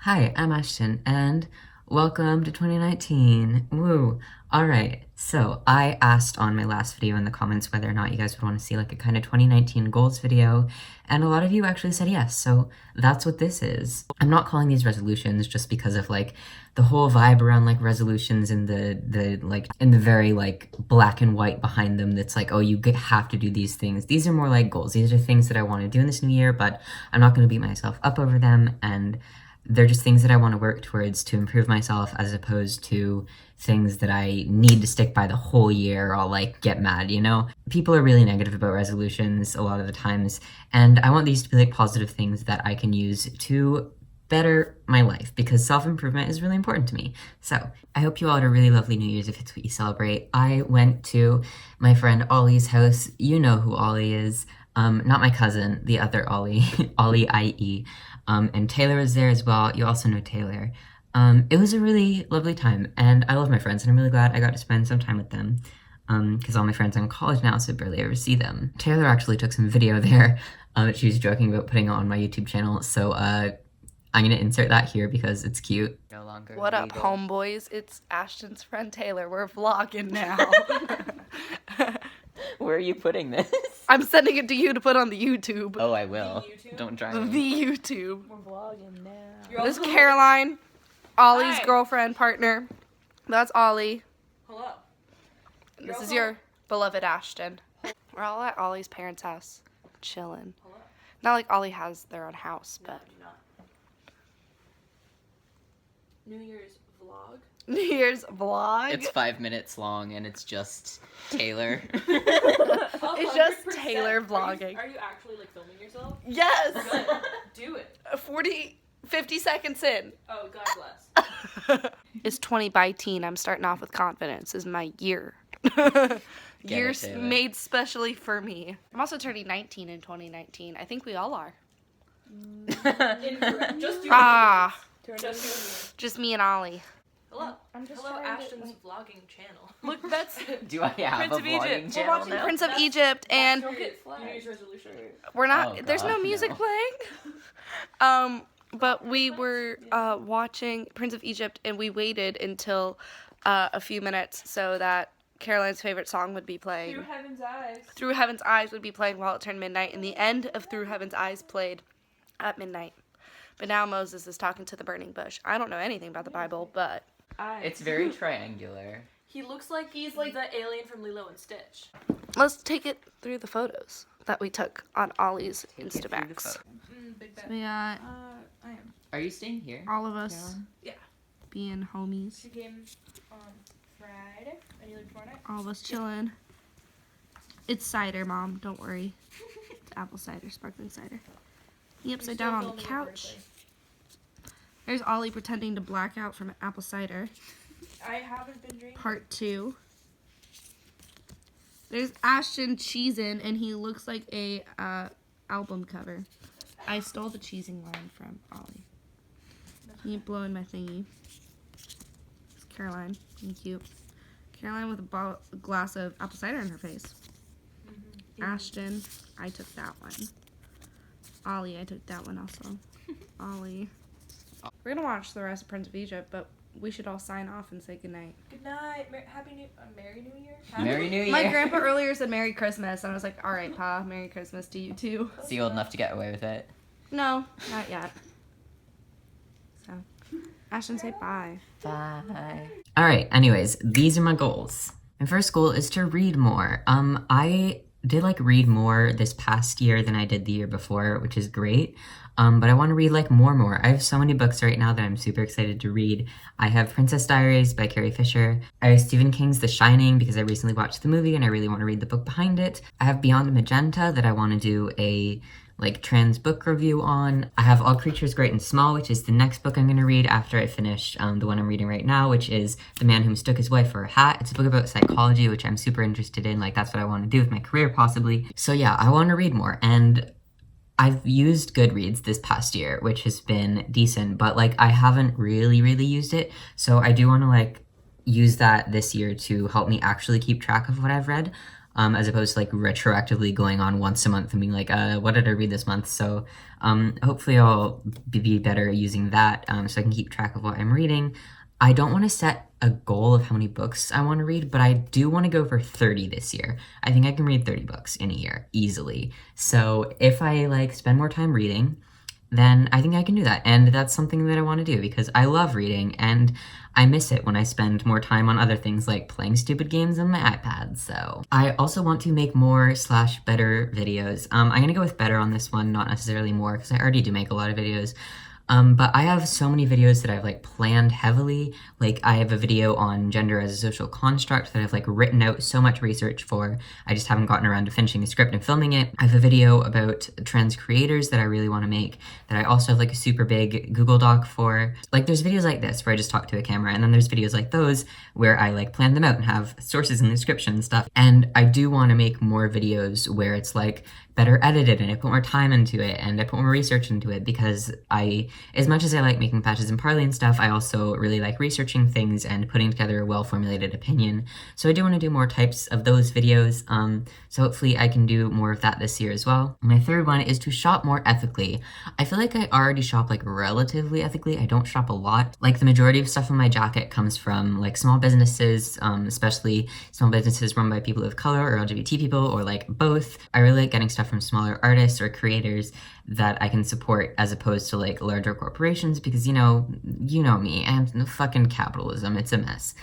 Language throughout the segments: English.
Hi, I'm Ashton, and welcome to 2019. Woo! Alright, so I asked on my last video in the comments whether or not you guys would want to see like a kind of 2019 goals video, and a lot of you actually said yes, so that's what this is. I'm not calling these resolutions just because of like the whole vibe around like resolutions and the like in the very like black and white behind them that's like, oh, you have to do these things. These are more like goals. These are things that I want to do in this new year, but I'm not going to beat myself up over them, and they're just things that I want to work towards to improve myself, as opposed to things that I need to stick by the whole year or I'll like get mad, you know? People are really negative about resolutions a lot of the times, and I want these to be like positive things that I can use to better my life, because self-improvement is really important to me. So I hope you all had a really lovely New Year's if it's what you celebrate. I went to my friend Ollie's house. You know who Ollie is. Not my cousin, the other Ollie, Ollie IE. And Taylor was there as well. You also know Taylor. It was a really lovely time, and I love my friends, and I'm really glad I got to spend some time with them, because all my friends are in college now, so I barely ever see them. Taylor actually took some video there that she was joking about putting on my YouTube channel, so I'm gonna insert that here because it's cute. No longer What up, legal. homeboys? It's Ashton's friend Taylor. We're vlogging now. Where are you putting this? I'm sending it to you to put on the YouTube. Oh, I will. The YouTube? Don't try The me. YouTube. We're vlogging now. This is Caroline, Ollie's Hi. girlfriend, partner. That's Ollie. Hello. This is your beloved Ashton. We're all at Ollie's parents' house, chilling. Hello. Not like Ollie has their own house, No, I but do not. New Year's vlog. New Year's vlog. It's 5 minutes long, and it's just Taylor. It's just 100%. Taylor vlogging. Are you actually like filming yourself? Yes. Good. Do it. 50 seconds in. Oh, God bless. It's 20 by teen. I'm starting off with confidence. This is my year. Year Taylor. made specially for me. I'm also turning 19 in 2019. I think we all are. Incorrect. Just you. Ah, And me. Just just me and Ollie. Hello. I'm just Hello, trying to, Ashton's vlogging channel. Look, that's Do I have Prince a of vlogging Egypt. channel We're watching now? Prince of Egypt, and Don't get New Year's resolution. we're not. Oh, there's no God, music no. playing. But we were watching Prince of Egypt, and we waited until a few minutes so that Caroline's favorite song would be playing. Through Heaven's Eyes. Through Heaven's Eyes would be playing while it turned midnight, and the end of Through Heaven's Eyes played at midnight. But now Moses is talking to the burning bush. I don't know anything about the Bible, but It's very triangular. He looks like he's like the alien from Lilo and Stitch. let's take it through the photos that we took on Ollie's Take it through the Instamax. photo. Big bet. We got I am. Are you staying here? all of us Caroline? Yeah. being homies. She came on Friday. I knew before night. All of us chilling. It's cider, Mom. Don't worry. It's apple cider, sparkling cider. Me upside down on the couch. There's Ollie pretending to black out from apple cider. I haven't been drinking. Part 2. There's Ashton cheesing, and he looks like a album cover. I stole the cheesing line from Ollie. Can you blow in my thingy? It's Caroline. Thank you. Caroline with a glass of apple cider in her face. Ashton, I took that one. Ollie, I took that one also. Ollie. We're gonna watch the rest of Prince of Egypt, but we should all sign off and say goodnight. Good night. Merry New Year. Merry New Year. My grandpa earlier said Merry Christmas, and I was like, all right, Pa, Merry Christmas to you too. Is he old enough to get away with it? No, not yet. So, Ashton, say bye. Bye. Alright, anyways, these are my goals. My first goal is to read more. I did like read more this past year than I did the year before, which is great. But I want to read like more. I have so many books right now that I'm super excited to read. I have Princess Diaries by Carrie Fisher. I have Stephen King's The Shining because I recently watched the movie and I really want to read the book behind it. I have Beyond Magenta that I want to do a like trans book review on. I have All Creatures Great and Small, which is the next book I'm going to read after I finish the one I'm reading right now, which is The Man Who Mistook His Wife for a Hat. It's a book about psychology, which I'm super interested in. Like, that's what I want to do with my career, possibly. So yeah, I want to read more. And I've used Goodreads this past year, which has been decent, but like I haven't really used it. So I do want to like use that this year to help me actually keep track of what I've read. as opposed to like retroactively going on once a month and being like, what did I read this month? So hopefully I'll be better at using that so I can keep track of what I'm reading. I don't want to set a goal of how many books I want to read, but I do want to go for 30 this year. I think I can read 30 books in a year easily. So if I like spend more time reading, then I think I can do that. And that's something that I want to do because I love reading and I miss it when I spend more time on other things like playing stupid games on my iPad. So I also want to make more / better videos. I'm gonna go with better on this one, not necessarily more, because I already do make a lot of videos. But I have so many videos that I've like planned heavily. Like I have a video on gender as a social construct that I've like written out so much research for. I just haven't gotten around to finishing the script and filming it. I have a video about trans creators that I really want to make that I also have like a super big Google Doc for. Like there's videos like this where I just talk to a camera, and then there's videos like those where I like plan them out and have sources in the description and stuff. And I do want to make more videos where it's like better edited and I put more time into it and I put more research into it, because as much as I like making patches and parley and stuff, I also really like researching things and putting together a well-formulated opinion. So I do want to do more types of those videos, so hopefully I can do more of that this year as well. My third one is to shop more ethically. I feel like I already shop like relatively ethically. I don't shop a lot. Like the majority of stuff in my jacket comes from like small businesses, especially small businesses run by people of color or LGBT people or like both. I really like getting stuff from smaller artists or creators that I can support as opposed to like larger corporations, because you know me and fucking capitalism, it's a mess.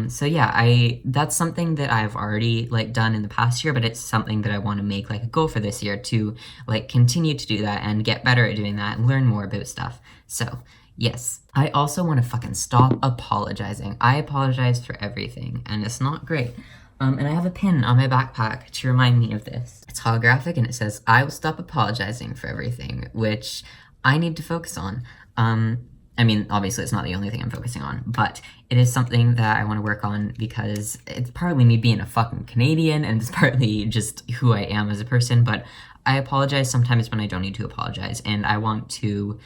So yeah, that's something that I've already like done in the past year, but it's something that I want to make like a goal for this year to like continue to do that and get better at doing that and learn more about stuff. So yes, I also want to fucking stop apologizing. I apologize for everything and it's not great. And I have a pin on my backpack to remind me of this. It's holographic and it says, "I will stop apologizing for everything," which I need to focus on. I mean, obviously it's not the only thing I'm focusing on, but it is something that I want to work on because it's partly me being a fucking Canadian and it's partly just who I am as a person, but I apologize sometimes when I don't need to apologize, and I want to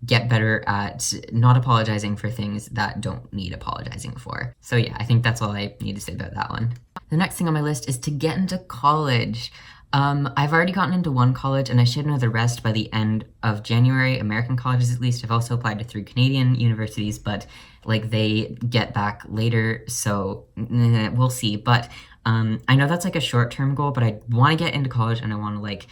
get better at not apologizing for things that don't need apologizing for. So yeah, I think that's all I need to say about that one. The next thing on my list is to get into college. I've already gotten into one college and I should know the rest by the end of January, American colleges at least. I've also applied to 3 Canadian universities, but like they get back later, so we'll see. But I know that's like a short-term goal, but I want to get into college and I want to like,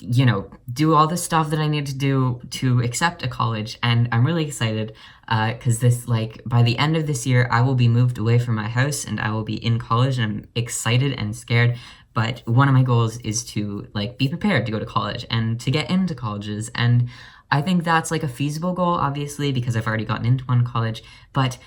you know, do all the stuff that I need to do to accept a college, and I'm really excited because this, like, by the end of this year, I will be moved away from my house and I will be in college, and I'm excited and scared, but one of my goals is to, like, be prepared to go to college and to get into colleges, and I think that's, like, a feasible goal, obviously, because I've already gotten into one college, but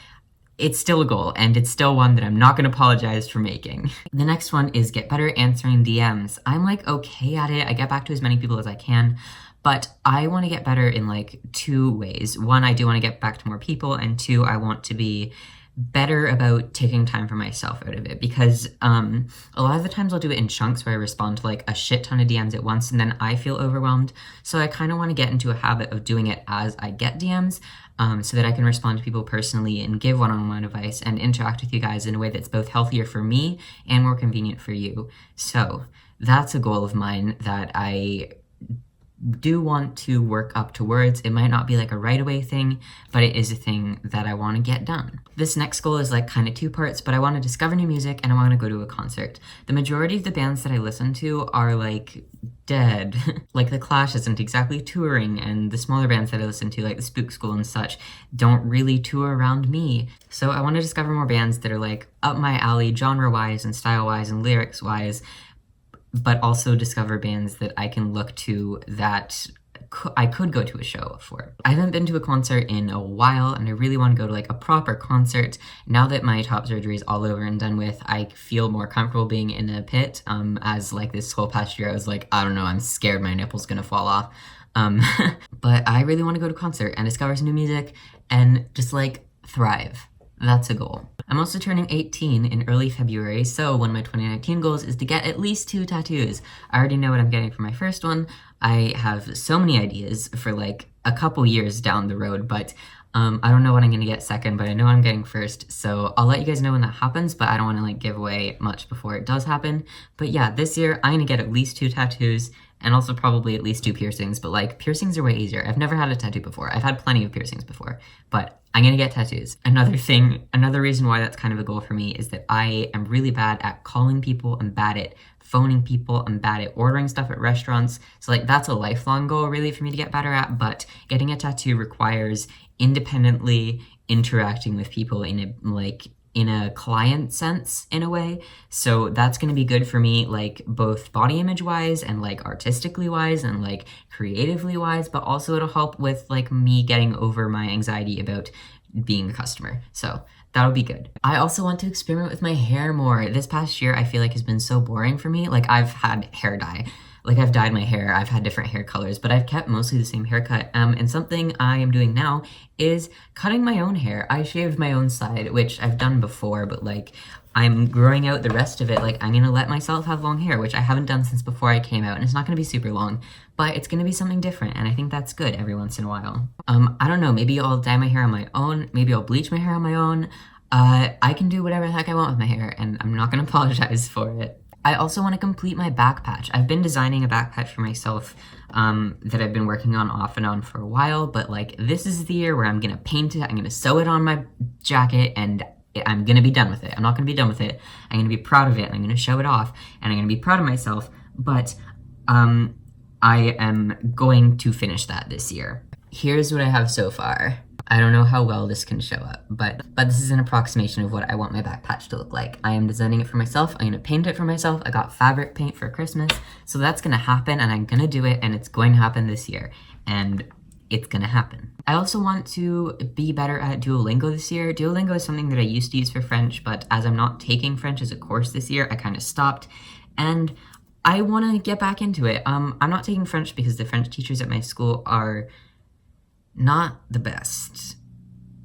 it's still a goal, and it's still one that I'm not going to apologize for making. The next one is get better at answering DMs. I'm like okay at it. I get back to as many people as I can, but I want to get better in like 2 ways. One, I do want to get back to more people, and 2, I want to be better about taking time for myself out of it, because a lot of the times I'll do it in chunks where I respond to like a shit ton of DMs at once and then I feel overwhelmed. So I kind of want to get into a habit of doing it as I get DMs, so that I can respond to people personally and give one-on-one advice and interact with you guys in a way that's both healthier for me and more convenient for you. So that's a goal of mine that I do want to work up towards. It might not be like a right away thing, but it is a thing that I want to get done. This next goal is like kind of 2 parts, but I want to discover new music and I want to go to a concert. The majority of the bands that I listen to are like dead. Like The Clash isn't exactly touring, and the smaller bands that I listen to, like the Spook School and such, don't really tour around me. So I want to discover more bands that are like up my alley genre-wise and style-wise and lyrics-wise, but also discover bands that I can look to that I could go to a show for. I haven't been to a concert in a while, and I really want to go to like a proper concert. Now that my top surgery is all over and done with, I feel more comfortable being in a pit, as like this whole past year I was like, I don't know, I'm scared my nipple's gonna fall off. But I really want to go to a concert and discover some new music and just like thrive. That's a goal. I'm also turning 18 in early February, so one of my 2019 goals is to get at least 2 tattoos. I already know what I'm getting for my first one. I have so many ideas for like a couple years down the road, but I don't know what I'm gonna get second, but I know I'm getting first, so I'll let you guys know when that happens, but I don't wanna like give away much before it does happen. But yeah, this year I'm gonna get at least 2 tattoos, and also probably at least 2 piercings, but like piercings are way easier. I've never had a tattoo before. I've had plenty of piercings before, but I'm gonna get tattoos. Another reason why that's kind of a goal for me is that I am really bad at calling people. I'm bad at phoning people. I'm bad at ordering stuff at restaurants. So like that's a lifelong goal really for me to get better at, but getting a tattoo requires independently interacting with people in a client sense in a way. So that's going to be good for me, like both body image wise and like artistically wise and like creatively wise, but also it'll help with like me getting over my anxiety about being a customer. So that'll be good. I also want to experiment with my hair more. This past year I feel like has been so boring for me. Like I've had hair dye. Like I've dyed my hair, I've had different hair colors, but I've kept mostly the same haircut. And something I am doing now is cutting my own hair. I shaved my own side, which I've done before, but like I'm growing out the rest of it. Like I'm gonna let myself have long hair, which I haven't done since before I came out, and it's not gonna be super long, but it's gonna be something different, and I think that's good every once in a while. I don't know, maybe I'll dye my hair on my own, maybe I'll bleach my hair on my own. I can do whatever the heck I want with my hair, and I'm not gonna apologize for it. I also want to complete my back patch. I've been designing a back patch for myself that I've been working on off and on for a while, but like this is the year where I'm gonna paint it, I'm gonna sew it on my jacket, and I'm gonna be done with it. I'm not gonna be done with it. I'm gonna be proud of it, and I'm gonna show it off, and I'm gonna be proud of myself, but I am going to finish that this year. Here's what I have so far. I don't know how well this can show up, but this is an approximation of what I want my back patch to look like. I am designing it for myself. I'm gonna paint it for myself. I got fabric paint for Christmas, so that's gonna happen, and I'm gonna do it, and it's going to happen this year, and it's gonna happen. I also want to be better at Duolingo this year. Duolingo is something that I used to use for French, but as I'm not taking French as a course this year, I kind of stopped, and I want to get back into it. I'm not taking French because the French teachers at my school are not the best,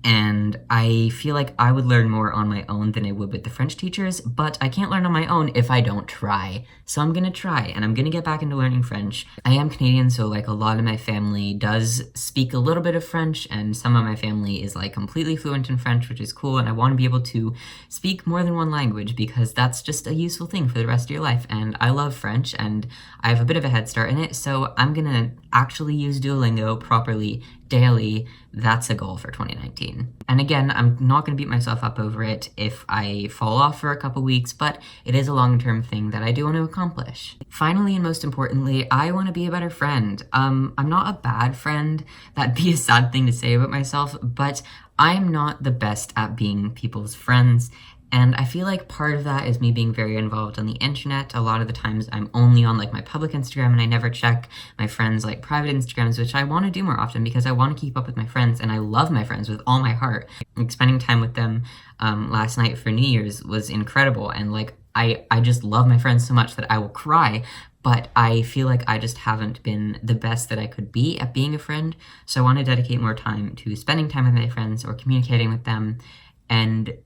and I feel like I would learn more on my own than I would with the French teachers, but I can't learn on my own if I don't try. So I'm gonna try, and I'm gonna get back into learning French. I am Canadian, so like a lot of my family does speak a little bit of French, and some of my family is like completely fluent in French, which is cool, and I want to be able to speak more than one language because that's just a useful thing for the rest of your life, and I love French, and I have a bit of a head start in it, so I'm gonna actually use Duolingo properly daily. That's a goal for 2019. And again, I'm not going to beat myself up over it if I fall off for a couple weeks, but it is a long-term thing that I do want to accomplish. Finally, and most importantly, I want to be a better friend. I'm not a bad friend. That'd be a sad thing to say about myself, but I'm not the best at being people's friends. And I feel like part of that is me being very involved on the internet. A lot of the times I'm only on like my public Instagram and I never check my friends' like private Instagrams, which I want to do more often because I want to keep up with my friends and I love my friends with all my heart. Like spending time with them last night for New Year's was incredible, and like I just love my friends so much that I will cry, but I feel like I just haven't been the best that I could be at being a friend. So I want to dedicate more time to spending time with my friends or communicating with them. And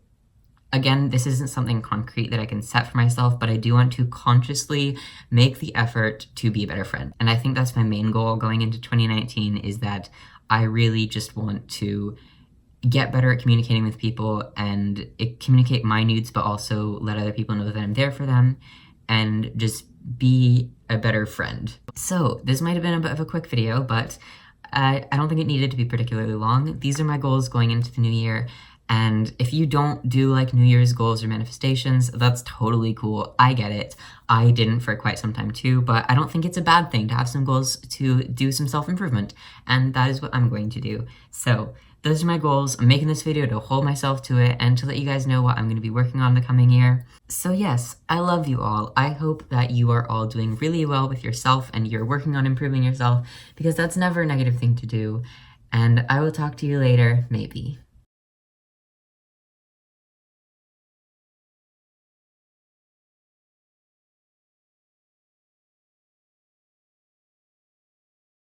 again, this isn't something concrete that I can set for myself, but I do want to consciously make the effort to be a better friend. And I think that's my main goal going into 2019, is that I really just want to get better at communicating with people and communicate my needs, but also let other people know that I'm there for them and just be a better friend. So this might have been a bit of a quick video, but I don't think it needed to be particularly long. These are my goals going into the new year. And if you don't do like New Year's goals or manifestations, that's totally cool. I get it. I didn't for quite some time too, but I don't think it's a bad thing to have some goals to do some self-improvement. And that is what I'm going to do. So those are my goals. I'm making this video to hold myself to it and to let you guys know what I'm going to be working on the coming year. So yes, I love you all. I hope that you are all doing really well with yourself and you're working on improving yourself, because that's never a negative thing to do. And I will talk to you later, maybe.